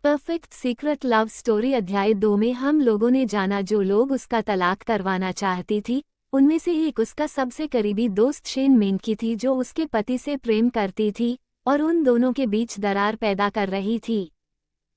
Perfect secret love story अध्याय 2 में हम लोगों ने जाना जो लोग उसका तलाक करवाना चाहती थी, उनमें से एक उसका सबसे करीबी दोस्त शेन मेनकी थी जो उसके पति से प्रेम करती थी और उन दोनों के बीच दरार पैदा कर रही थी।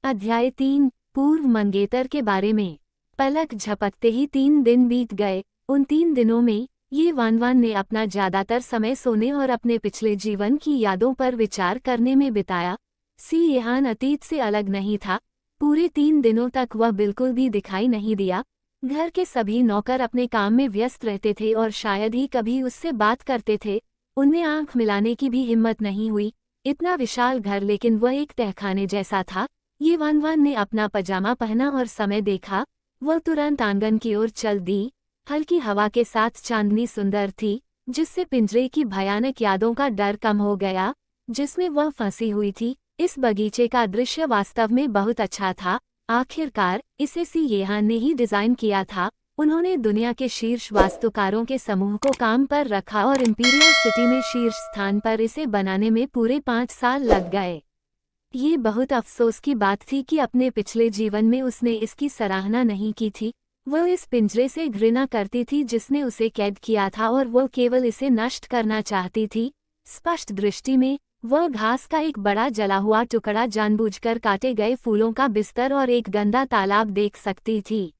अध्याय 3 पूर्व मंगेतर के बारे में। पलक झपकते ही 3 दिन बीत गए। उन 3 दिनों में ये वानवान ने अपना ज्यादातर समय सोने और अपने पिछले जीवन की यादों पर विचार करने में बिताया। सी येहान अतीत से अलग नहीं था। पूरे 3 दिनों तक वह बिल्कुल भी दिखाई नहीं दिया। घर के सभी नौकर अपने काम में व्यस्त रहते थे और शायद ही कभी उससे बात करते थे। उनमें आंख मिलाने की भी हिम्मत नहीं हुई। इतना विशाल घर लेकिन वह एक तहखाने जैसा था। ये वानवान ने अपना पजामा पहना और समय देखा। वह तुरंत आंगन की ओर चल दी। हल्की हवा के साथ चांदनी सुंदर थी, जिससे पिंजरे की भयानक यादों का डर कम हो गया जिसमें वह फंसी हुई थी। इस बगीचे का दृश्य वास्तव में बहुत अच्छा था। आखिरकार इसे सी येहान ने ही डिजाइन किया था। उन्होंने दुनिया के शीर्ष वास्तुकारों के समूह को काम पर रखा और इंपीरियल सिटी में शीर्ष स्थान पर इसे बनाने में पूरे 5 साल लग गए। ये बहुत अफसोस की बात थी कि अपने पिछले जीवन में उसने इसकी सराहना नहीं की थी। वह इस पिंजरे से घृणा करती थी जिसने उसे कैद किया था और वह केवल इसे नष्ट करना चाहती थी। स्पष्ट दृष्टि में वह घास का एक बड़ा जला हुआ टुकड़ा जानबूझकर काटे गए फूलों का बिस्तर और एक गंदा तालाब देख सकती थी।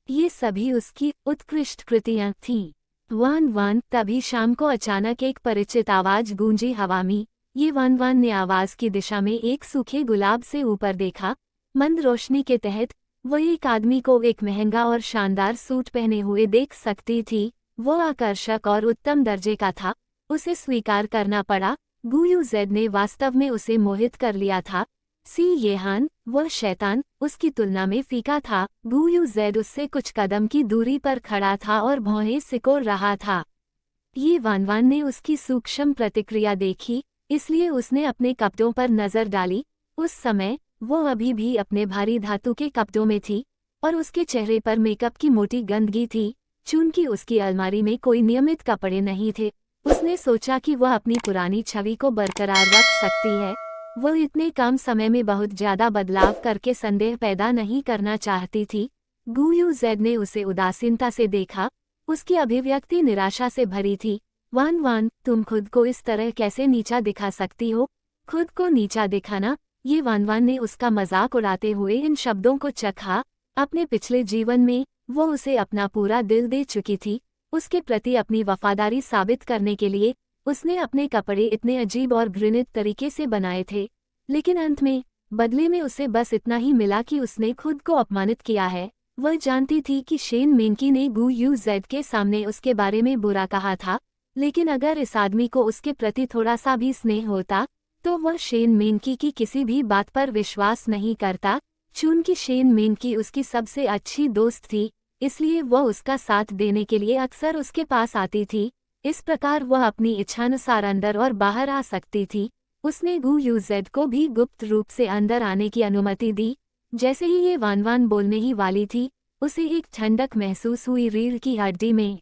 ये सभी उसकी उत्कृष्ट कृतियां थीं। वान वान। तभी शाम को अचानक एक परिचित आवाज गूंजी हवा में। ये वान वान ने आवाज की दिशा में एक सूखे गुलाब से ऊपर देखा। मंद रोशनी के तहत वह एक आदमी को एक महंगा और शानदार सूट पहने हुए देख सकती थी। वह आकर्षक और उत्तम दर्जे का था। उसे स्वीकार करना पड़ा। गुयू जेड ने वास्तव में उसे मोहित कर लिया था। सी येहान, वह शैतान, उसकी तुलना में फीका था। गुयू जेड उससे कुछ कदम की दूरी पर खड़ा था और भौहें सिकोड़ रहा था। ये वानवान ने उसकी सूक्ष्म प्रतिक्रिया देखी, इसलिए उसने अपने कपड़ों पर नजर डाली। उस समय वो अभी भी अपने भारी धातु के कपड़ों में थी और उसके चेहरे पर मेकअप की मोटी गंदगी थी। चूंकि उसकी अलमारी में कोई नियमित कपड़े नहीं थे, उसने सोचा कि वह अपनी पुरानी छवि को बरकरार रख सकती है। वह इतने कम समय में बहुत ज्यादा बदलाव करके संदेह पैदा नहीं करना चाहती थी। गुयू जेड ने उसे उदासीनता से देखा। उसकी अभिव्यक्ति निराशा से भरी थी। वान वान, तुम खुद को इस तरह कैसे नीचा दिखा सकती हो? खुद को नीचा दिखाना? ये वानवान ने उसका मजाक उड़ाते हुए इन शब्दों को चखा। अपने पिछले जीवन में वो उसे अपना पूरा दिल दे चुकी थी। उसके प्रति अपनी वफादारी साबित करने के लिए उसने अपने कपड़े इतने अजीब और घृणित तरीके से बनाए थे, लेकिन अंत में बदले में उसे बस इतना ही मिला कि उसने खुद को अपमानित किया है। वह जानती थी कि शेन मेनकी ने गुयू जेड के सामने उसके बारे में बुरा कहा था, लेकिन अगर इस आदमी को उसके प्रति थोड़ा सा भी स्नेह होता तो वह शेन मेनकी की किसी भी बात पर विश्वास नहीं करता। चूंकि शेन मेनकी उसकी सबसे अच्छी दोस्त थी, इसलिए वह उसका साथ देने के लिए अक्सर उसके पास आती थी। इस प्रकार वह अपनी इच्छानुसार अंदर और बाहर आ सकती थी। उसने गुयू जेड को भी गुप्त रूप से अंदर आने की अनुमति दी। जैसे ही ये वानवान बोलने ही वाली थी, उसे एक ठंडक महसूस हुई रीढ़ की हड्डी में।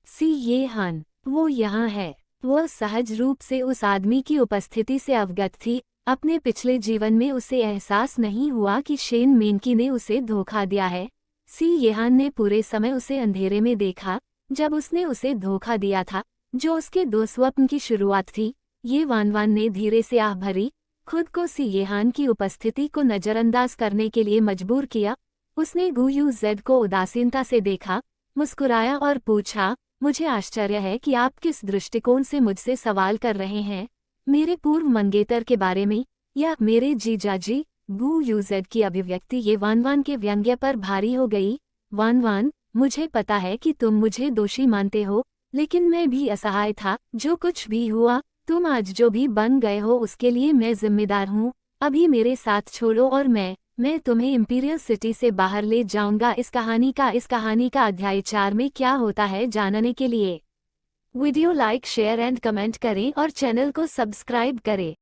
सी येहान, वो यहाँ है। वह सहज रूप से उस आदमी की उपस्थिति से अवगत थी। अपने पिछले जीवन में उसे एहसास नहीं हुआ कि शेन मेनकी ने उसे धोखा दिया है। सी येहान ने पूरे समय उसे अंधेरे में देखा जब उसने उसे धोखा दिया था, जो उसके दुस्वप्न की शुरुआत थी। ये वानवान ने धीरे से आह भरी, खुद को सी येहान की उपस्थिति को नजरअंदाज करने के लिए मजबूर किया। उसने गुयू जेड को उदासीनता से देखा, मुस्कुराया और पूछा, मुझे आश्चर्य है कि आप किस दृष्टिकोण से मुझसे सवाल कर रहे हैं, मेरे पूर्व मंगेतर के बारे में या मेरे जीजाजी? गुयू जेड की अभिव्यक्ति ये वानवान के व्यंग्य पर भारी हो गई। वानवान, मुझे पता है कि तुम मुझे दोषी मानते हो, लेकिन मैं भी असहाय था। जो कुछ भी हुआ, तुम आज जो भी बन गए हो उसके लिए मैं जिम्मेदार हूँ। अभी मेरे साथ छोड़ो और मैं तुम्हें इंपीरियल सिटी से बाहर ले जाऊंगा। इस कहानी का अध्याय 4 में क्या होता है जानने के लिए video like, share and comment करें और चैनल को सब्सक्राइब करें।